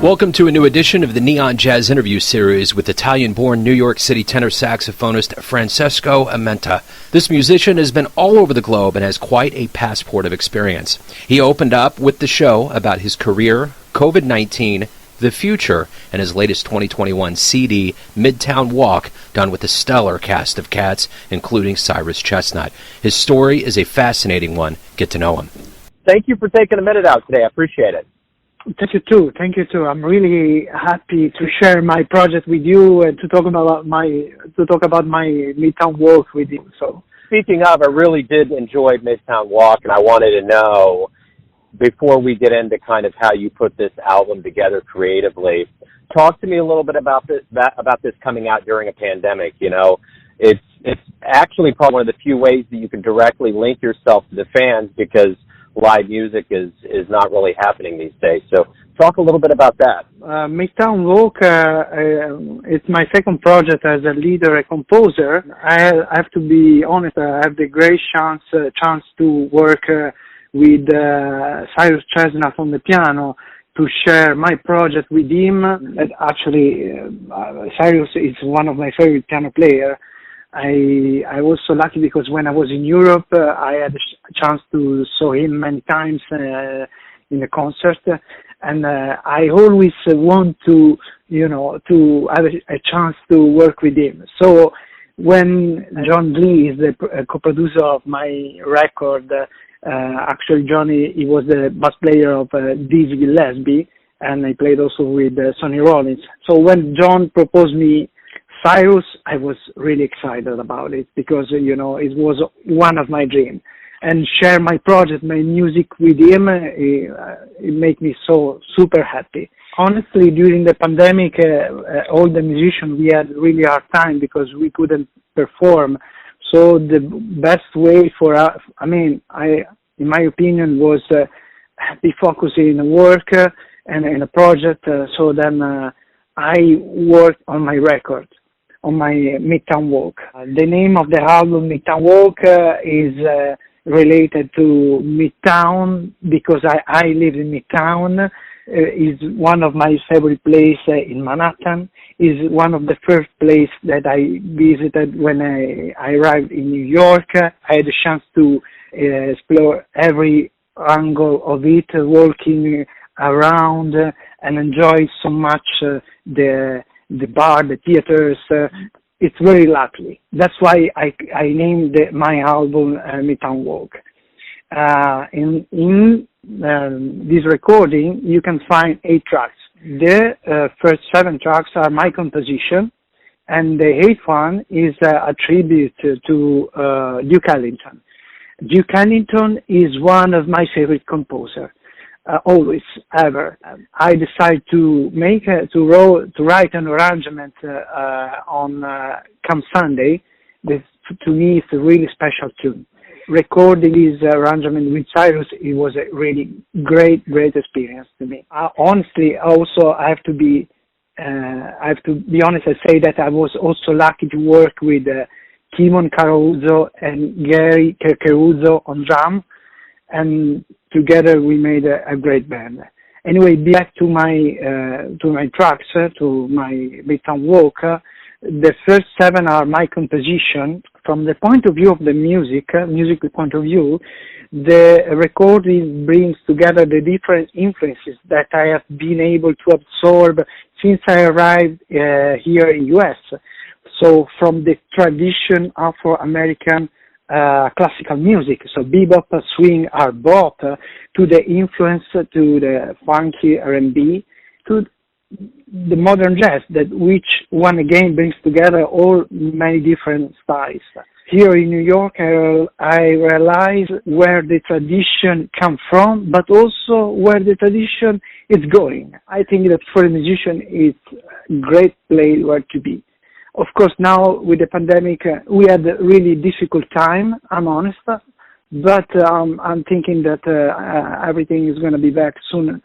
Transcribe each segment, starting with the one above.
Welcome to a new edition of the Neon Jazz interview series with Italian-born New York City tenor saxophonist Francesco Amenta. This musician has been all over the globe and has quite a passport of experience. He opened up with the show about his career, COVID-19, the future, and his latest 2021 CD Midtown Walk, done with a stellar cast of cats, including Cyrus Chestnut. His story is a fascinating one. Get to know him. Thank you for taking a minute out today. I appreciate it. Thank you too. Thank you too. I'm really happy to share my project with you and to talk about my Midtown Walk with you. So, speaking of, I really did enjoy Midtown Walk, and I wanted to know, before we get into kind of how you put this album together creatively, talk to me a little bit about this coming out during a pandemic. You know, it's actually probably one of the few ways that you can directly link yourself to the fans, because live music is not really happening these days. So talk a little bit about that. Midtown Walk, it's my second project as a leader, a composer. I have to be honest, I have the great chance to work with Cyrus Chestnut on the piano, to share my project with him. And actually, Cyrus is one of my favorite piano players. I was so lucky because when I was in Europe, I had a chance to saw him many times in a concert, and I always want to have a chance to work with him. So when John Lee is the co-producer of my record, actually Johnny, he was the bass player of Dizzy Gillespie, and I played also with Sonny Rollins. So when John proposed me Cyrus, I was really excited about it because, it was one of my dreams. And share my project, my music with him, it made me so super happy. Honestly, during the pandemic, all the musicians, we had really hard time because we couldn't perform. So the best way for us, in my opinion, was be focusing on work and in a project. So then I worked on my record, on my Midtown Walk. The name of the album, Midtown Walk, is related to Midtown because I live in Midtown. Is one of my favorite places in Manhattan. Is one of the first places that I visited when I arrived in New York. I had a chance to explore every angle of it, walking around and enjoy so much the bar, the theaters. It's very lucky. That's why I named my album Midtown Walk. In this recording, you can find 8 tracks. The first 7 tracks are my composition, and the 8th one is a tribute to Duke Ellington. Duke Ellington is one of my favorite composers. Always, ever. I decided to write an arrangement on Come Sunday. This, to me, is a really special tune. Recording this arrangement with Cyrus, it was a really great experience to me. Honestly, also I have to be honest and say that I was also lucky to work with Kimon Caruso and Gary Caruso on drum, and together we made a great band. Anyway, back to my tracks, to my Midtown Walk. The first 7 are my composition. From the point of view of the musical point of view, the recording brings together the different influences that I have been able to absorb since I arrived here in US. So from the tradition Afro-American classical music, so bebop, swing, art bop, to the influence to the funky R&B, to the modern jazz, that which one again brings together all many different styles. Here in New York, I realize where the tradition comes from, but also where the tradition is going. I think that for a musician, it's a great place where to be. Of course, now with the pandemic, we had a really difficult time, I'm honest, but I'm thinking that everything is going to be back soon.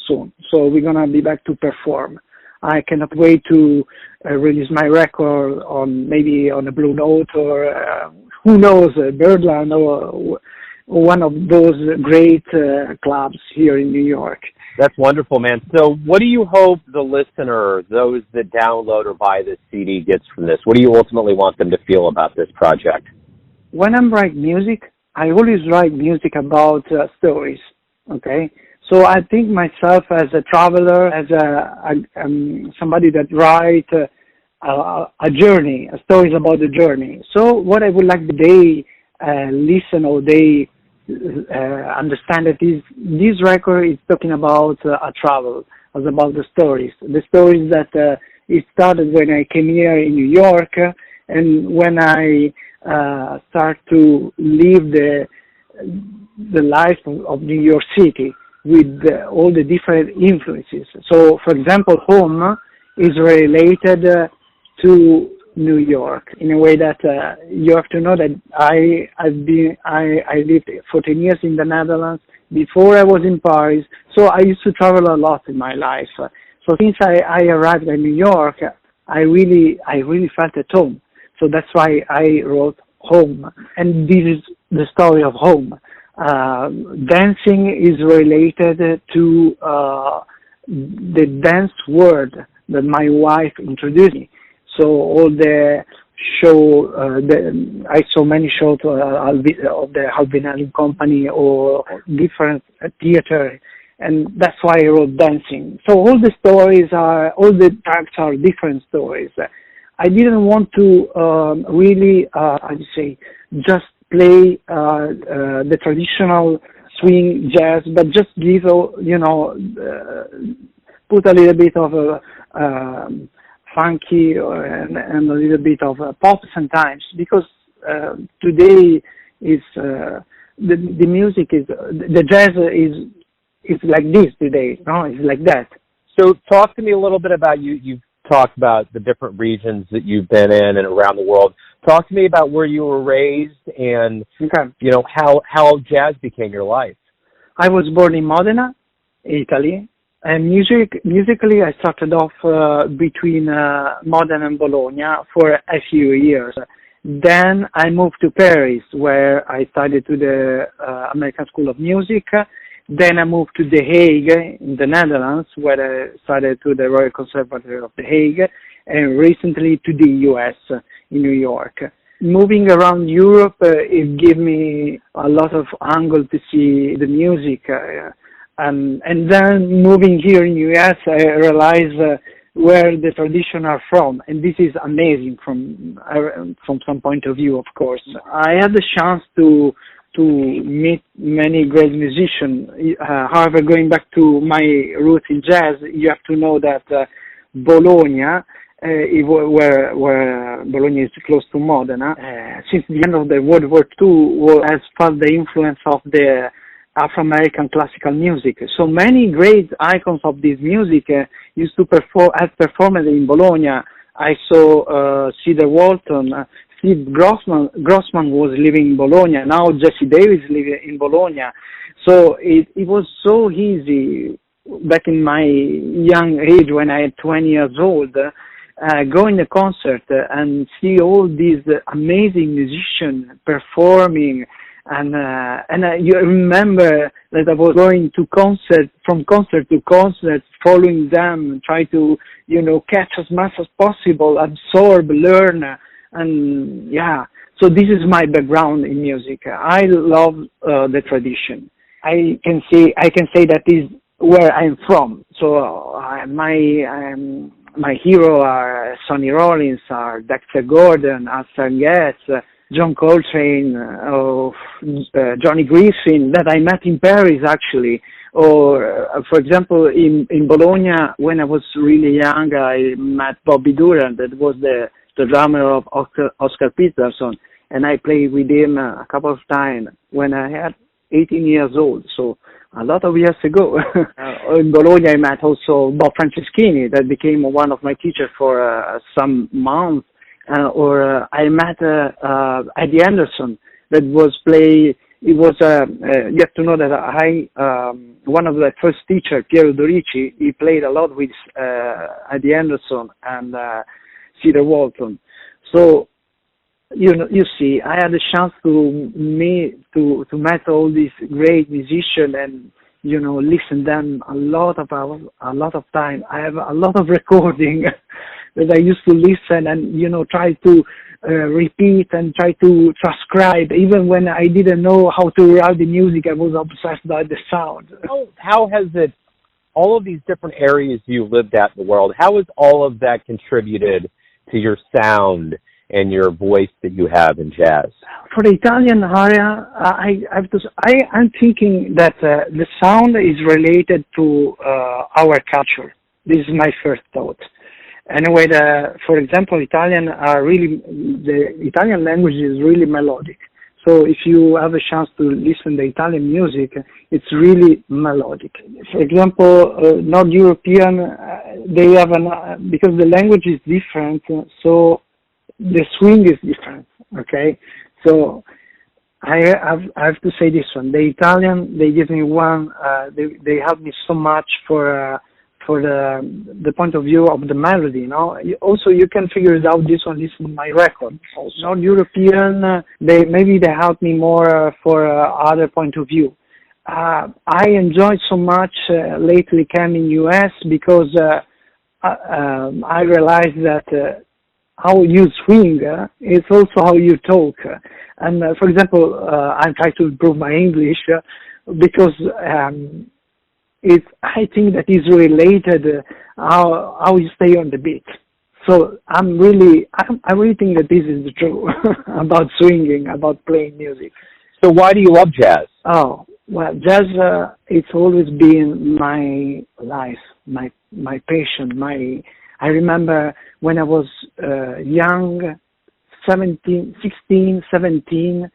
So we're going to be back to perform. I cannot wait to release my record maybe on a Blue Note or who knows, Birdland or one of those great clubs here in New York. That's wonderful, man. So what do you hope the listener, those that download or buy this CD, gets from this? What do you ultimately want them to feel about this project? When I'm writing music, I always write music about stories, okay? So I think myself as a traveler, as somebody that writes a journey, stories about the journey. So what I would like they listen or they understand that this record is talking about a travel, it's about the stories that it started when I came here in New York, and when I start to live the life of New York City with all the different influences. So, for example, home is related to New York in a way that you have to know that I lived for 10 years in the Netherlands before I was in Paris, so I used to travel a lot in my life. So since I arrived in New York, I really felt at home. So that's why I wrote Home, and this is the story of home. Dancing is related to the dance world that my wife introduced me. So all the show, I saw many shows of the Albinelli Company or different theater, and that's why I wrote dancing. So all the tracks are different stories. I didn't want to really, just play the traditional swing jazz, but just give, put a little bit of funky and a little bit of pop sometimes, because today is the music is the jazz is like this today. No, it's like that. So talk to me a little bit about you've talked about the different regions that you've been in and around the world. Talk to me about where you were raised and how jazz became your life. I was born in Modena, Italy. And musically, I started off between Modena and Bologna for a few years. Then I moved to Paris, where I studied to the American School of Music. Then I moved to The Hague in the Netherlands, where I studied to the Royal Conservatory of The Hague, and recently to the US in New York. Moving around Europe, it gave me a lot of angle to see the music. And then moving here in the US, I realized where the tradition are from, and this is amazing from some point of view, of course. I had the chance to meet many great musicians. However, going back to my roots in jazz, you have to know that Bologna, where Bologna is close to Modena, since the end of the World War II, has felt the influence of the Afro-American classical music. So many great icons of this music used to performed in Bologna. I saw Cedar Walton, Steve Grossman was living in Bologna. Now Jesse Davis living in Bologna. So it was so easy back in my young age when I had 20 years old, going to concert and see all these amazing musicians performing. And you remember that I was going to from concert to concert, following them, try to, catch as much as possible, absorb, learn, and So this is my background in music. I love the tradition. I can say that is where I'm from. So my hero are Sonny Rollins, are Dexter Gordon, Stan Getz, John Coltrane, Johnny Griffin, that I met in Paris actually. Or, for example, in Bologna, when I was really young, I met Bobby Durant, that was the drummer of Oscar Peterson, and I played with him a couple of times when I had 18 years old, so a lot of years ago. In Bologna, I met also Bob Franceschini, that became one of my teachers for some months. Or I met Eddie Anderson, that was you have to know that one of the first teachers, Piero Dorici, he played a lot with Eddie Anderson and Cedar Walton. So you see, I had a chance to meet all these great musicians and listen them a lot of hours, a lot of time. I have a lot of recording that I used to listen and try to repeat and try to transcribe. Even when I didn't know how to write the music, I was obsessed by the sound. How has it, all of these different areas you lived at in the world, how has all of that contributed to your sound and your voice that you have in jazz? For the Italian area, I'm thinking that the sound is related to our culture. This is my first thought. Anyway, for example, the Italian language is really melodic. So if you have a chance to listen to Italian music, it's really melodic. For example, North European, they have because the language is different, so the swing is different. Okay, so I have to say this one. The Italian, they give me one. They help me so much for the point of view of the melody, Also, you can figure it out. This one is my record. Also, North European, they help me more for other point of view. I enjoyed so much lately coming in US because I realized that how you swing is also how you talk. And for example, I'm trying to improve my English because I think that is related how you stay on the beat. So I really think that this is true about swinging, about playing music. So why do you love jazz? Oh, well, jazz, it's always been my life, my passion. I remember when I was young, 16, 17,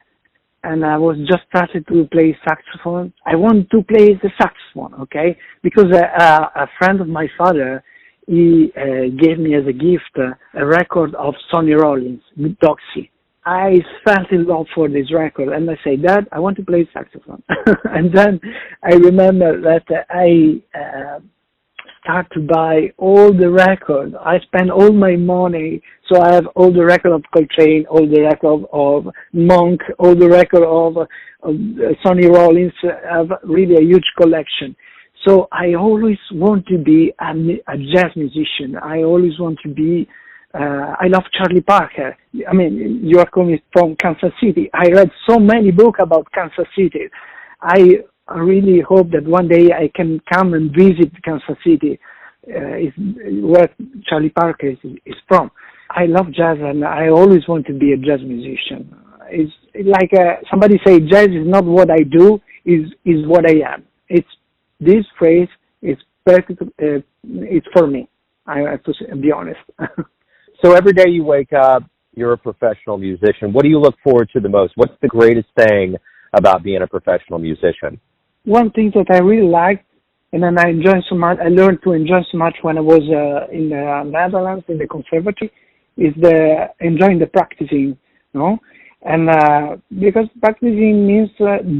and I was just started to play saxophone. I want to play the saxophone, okay? Because a friend of my father, he gave me as a gift a record of Sonny Rollins, Doxy. I fell in love for this record, and I said, Dad, I want to play saxophone. And then I remember that I start to buy all the records. I spend all my money, so I have all the record of Coltrane, all the record of Monk, all the record of Sonny Rollins. I have really a huge collection. So I always want to be a jazz musician. I always want to be, I love Charlie Parker. I mean, you are coming from Kansas City. I read so many books about Kansas City. I really hope that one day I can come and visit Kansas City, where Charlie Parker is from. I love jazz, and I always want to be a jazz musician. It's like somebody say, jazz is not what I do, is what I am. This phrase is perfect. It's for me. I have to be honest. So every day you wake up, you're a professional musician. What do you look forward to the most? What's the greatest thing about being a professional musician? One thing that I really liked, and then I enjoyed so much, I learned to enjoy so much when I was in the Netherlands, in the conservatory, is enjoying the practicing, And because practicing means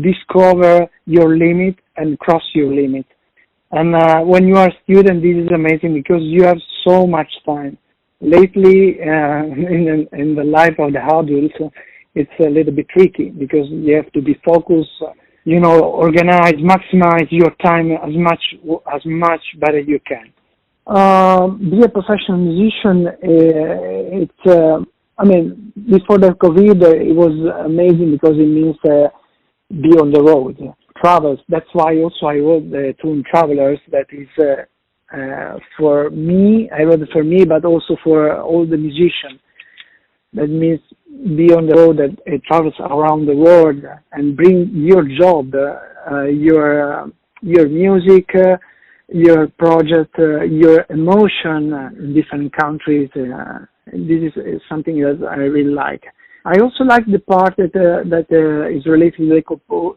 discover your limit and cross your limit. And when you are a student, this is amazing because you have so much time. Lately, in the life of the adults, it's a little bit tricky because you have to be focused, organize, maximize your time as much better you can. Be a professional musician, before the COVID, it was amazing because it means be on the road, travels. That's why also I wrote the Tune Travelers. That is for me, I wrote it for me, but also for all the musicians. That means be on the road that travels around the world and bring your job, your music, your project, your emotion in different countries. This is something that I really like. I also like the part that is related to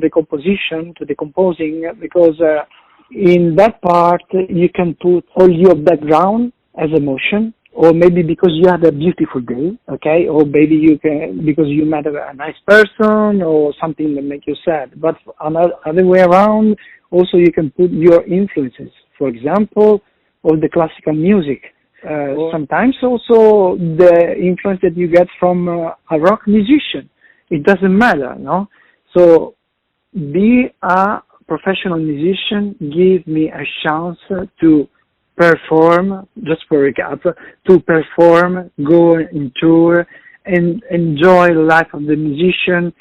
the composition, to the composing, because in that part you can put all your background as emotion, or maybe because you had a beautiful day, okay, or maybe you can because you met a nice person or something that make you sad. But other way around, also you can put your influences. For example, all the classical music. sometimes also the influence that you get from a rock musician. It doesn't matter, no? So be a professional musician, give me a chance to perform, just for recap, to perform, go in tour, and enjoy the life of the musician,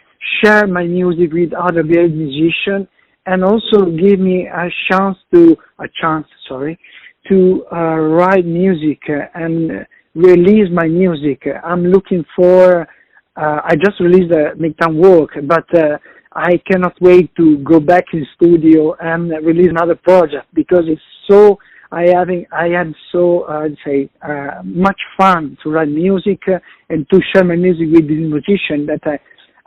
share my music with other great musicians, and also give me a chance to write music and release my music. I'm looking for, I just released the Midtown Walk, but I cannot wait to go back in studio and release another project because it's so, I had so, much fun to write music and to share my music with the musician that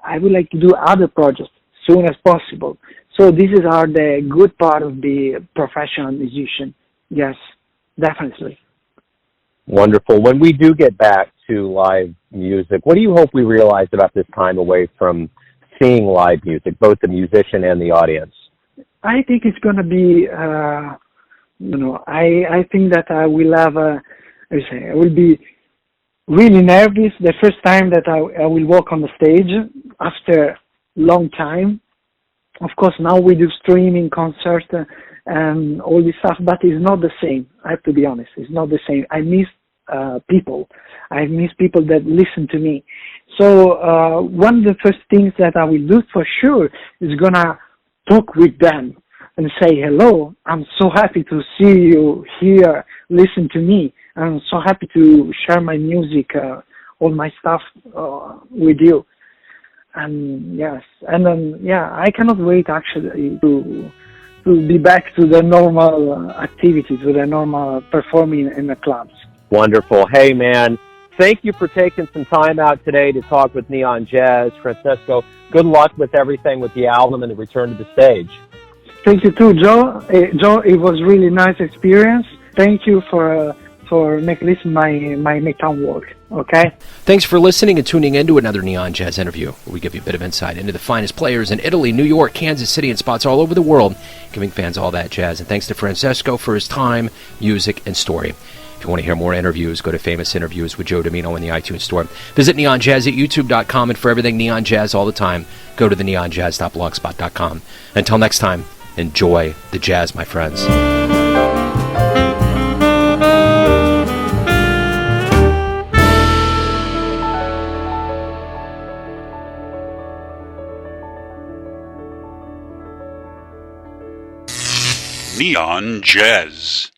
I would like to do other projects as soon as possible. So this is the good part of the professional musician. Yes, definitely. Wonderful. When we do get back to live music, what do you hope we realize about this time away from seeing live music, both the musician and the audience? I think it's going to be, I think that I will have I will be really nervous the first time that I will walk on the stage after long time. Of course, now we do streaming concerts and all this stuff, but it's not the same. I have to be honest. It's not the same. I miss people. I miss people that listen to me. So one of the first things that I will do for sure is gonna talk with them and say, hello, I'm so happy to see you here, listen to me. I'm so happy to share my music, all my stuff with you. And yes, and then, I cannot wait actually to be back to the normal activities, to the normal performing in the clubs. Wonderful. Hey, man, thank you for taking some time out today to talk with Neon Jazz. Francesco, good luck with everything with the album and the return to the stage. Thank you too, Joe. Joe, it was really nice experience. Thank you for making this my Midtown Walk. Okay. Thanks for listening and tuning in to another Neon Jazz interview, where we give you a bit of insight into the finest players in Italy, New York, Kansas City, and spots all over the world, giving fans all that jazz. And thanks to Francesco for his time, music, and story. If you want to hear more interviews, go to Famous Interviews with Joe Domino in the iTunes Store. Visit neonjazz at youtube.com, and for everything Neon Jazz all the time, go to the neonjazz.blogspot.com. Until next time, enjoy the jazz, my friends. Neon Jazz.